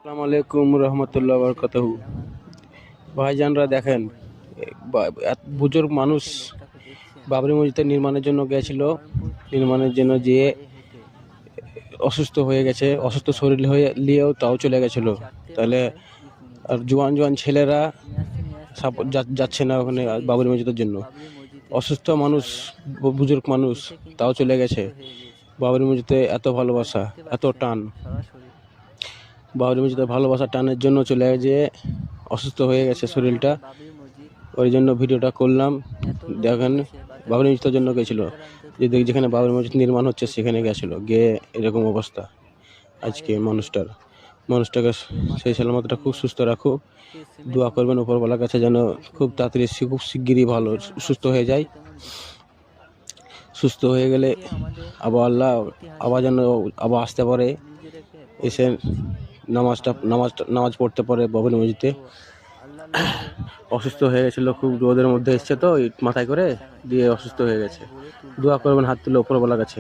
আসসালামু আলাইকুম রহমতুল্লাহ বরকাতুহু। ভাইজানরা দেখেন, বুজুর্গ মানুষ বাবরি মসজিদের নির্মাণের জন্য গিয়েছিল। নির্মাণের জন্য যেয়ে অসুস্থ হয়ে গেছে, অসুস্থ শরীর হয়ে নিয়েও তাও চলে গেছিল। তাহলে আর জোয়ান জোয়ান ছেলেরা যাচ্ছে না ওখানে বাবরি মসজিদের জন্য। অসুস্থ মানুষ, বুজুর্গ মানুষ তাও চলে গেছে। বাবরি মসজিদে এত ভালোবাসা, এত টান, বাবরি মসজিদের ভালোবাসা টানের জন্য চলে যেয়ে অসুস্থ হয়ে গেছে শরীরটা। ওই জন্য ভিডিওটা করলাম। দেখেন, বাবরি মসজিদের জন্য গেছিল, যেখানে বাবরি মসজিদ নির্মাণ হচ্ছে সেখানে গেছিল, গিয়ে এরকম অবস্থা। আজকে মানুষটাকে সেই সালামতটা খুব সুস্থ রাখুক। দোয়া করবেন উপরওয়ালার কাছে যেন খুব তাড়াতাড়ি খুব শিগগিরই ভালো সুস্থ হয়ে যায়। সুস্থ হয়ে গেলে আবার যেন আবার আসতে পারে, এসে নামাজ পড়তে পারে বাবরি মসজিদে। অসুস্থ হয়ে গেছিল, খুব রোদের মধ্যে এসছে তো মাথায় করে দিয়ে অসুস্থ হয়ে গেছে। দোয়া করবেন হাত তুলে উপরওয়ালার কাছে।